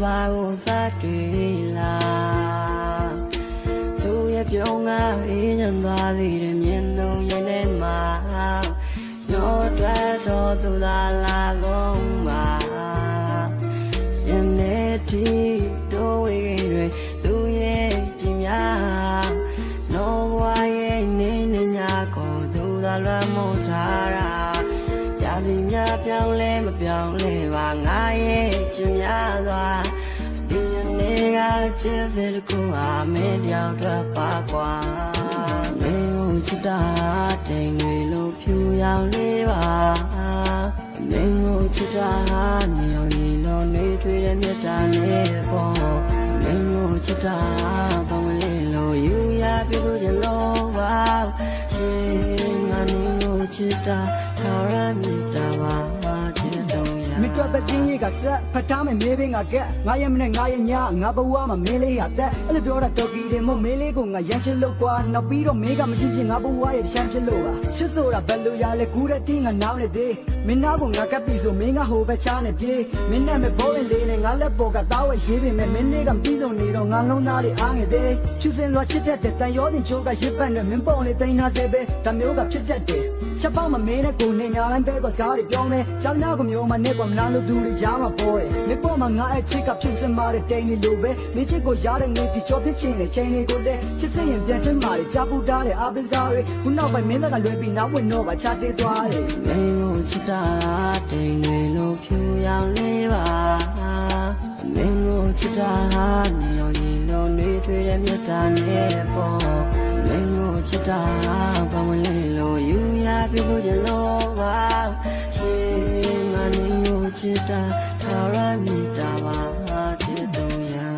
바고 사투리라 두의 병아 이년 바디를 면동 얘네 마 여자도 두달라고마 신내티 도이를 두의 지냐 너와의 내느냐고 두달라 못하라 야디냐 병래 병래 와 나의 지냐다 이년 내가 제대로 아메 려더 빠과 매우 치다 땡위로 표양해봐 매우 치다 니언이로 내twe의 몇단해보 매우 치다 범을로 유야 비도질로 와 신나니로 치다 타람이다와 Mitra bajingi ka sa patame mebe nga ke ngaya mne ngaya nya nga bawa ma mele ya ta ele dora toki de mo mele ko nga yan chit lo kwa na pi ro me ka ma shin phin nga bawa ye shan chit lo ba chit so ra bal lo ya le ku de ti nga naw le de min na ko nga kap pi so me nga ho ba cha ne pi min na me bo le ne nga le bo ka ta wa ye bi me min le ka pi so ne ro nga long na le a nge de chu sin so chit tat de tan yo din chu ka yip ban ne min pong le tain na se be ta myo ka chit tat deချက်ပေါက်မမင်းနဲ့ကိုနေညာတိုင်းပဲကစကားတွေပြောမယ်ကြောင်ညာကိုမျိုးမနဲ့ကမနာလို့သူတွေကြားမှာပေါ်တယ်မင်းပေါ်မှာငါအချစ်ကဖြစ်စမာတဲ့တိန်နေလို့ပဲမင်းချစ်ကိုရားတဲ့ငွေဒီကြောဖြစ်ချင်တဲ့ချိန်လေးကိုလည်းချစ်စင်ရင်ပြန်ချင်မာတယ်ကြားပူတာတဲ့အာပစ်ကားတွေခုနောက်ပိုင်းမင်းကလွယ်ပြီးနောက်ဝင်တော့ပါချတေးသွားတယ်မင်းကိုချစ်တာတိန်တွေလို့ဖြူရောင်လေးပါမင်းကိုချစ်တာနေရောင်ကြီးလို့နှွေးထွေးတဲ့မြတ်တာနဲ့ပေါ်မင်းကိုချစ်တာဘာဝင်လေးလို့ယူရပြဖို့ကြလို့ပါရှင်မနင်းကိုချစ်တာထာရမိတာပါချစ်သူရာ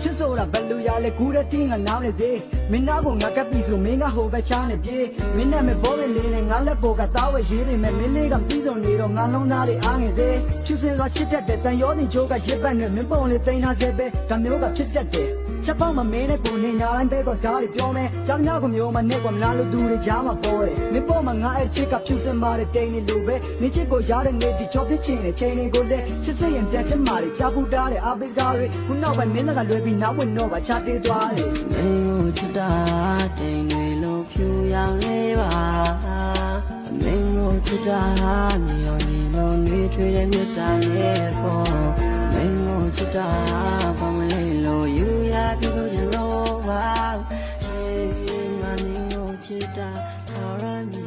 ချစ်ဆိုတာဘယ်လိုရလဲကူတဲ့တင်းကနားလေသေးမင်းသားကိုငါကပ်ပြီးဆိုမင်းကဟိုပဲချားနေပြေးမင်းနဲ့မဘောလေးလေးနဲ့ငါလက်ပေါ်ကသားဝဲရေးနေမယ်မင်းလေးကပြီးဆုံးနေတော့ငါလုံးသားလေးအားငယ်သေးချစ်စင်စွာချစ်တတ်တဲ့တန်ရောတင်ချိုးကရစ်ပတ်နဲ့မင်းပုံလေးတိန်ထားစေပဲဒါမျိုးကဖြစ်တတ်တယ်ချက်ပေါက်မမင်းနဲ့ကိုနေညာတိုင်းပဲကစကားတွေပြောမယ်ကြောင်ညာကိုမျိုးမနဲ့ကမလားလို့သူတွေကြားမှာပေါ်တယ်မင်းပေါ်မှာငါအဲ့ချစ်ကဖြစ်စင်မာတဲ့တိန်နေလို့ပဲမင်းချစ်ကိုရားတဲ့ငွေဒီချောဖြစ်ချင်တဲ့ချိန်လေးကိုလည်းချစ်စင်ရင်ပြန်ချင်မာတယ်ကြားပူတာတဲ့အာပစ်ကားတွေခုနောက်ပိုင်းမင်းကလွယ်ပြီးနောက်ဝင်တော့ပါချတေးသွားတယ်မင်းကိုချစ်တာတိန်တွေလို့ဖြူရောင်လေးပါမင်းကိုချစ်တာမြေရောင်ကြီးလို့နှွေးထွေးတဲ့မြတ်တာနဲ့ပေါ်မင်းကိုချစ်တာဘာမလေးလို့ယူရပြလို့ချင်လို့ပါရှင်မင်းကိုချစ်တာထာရမိ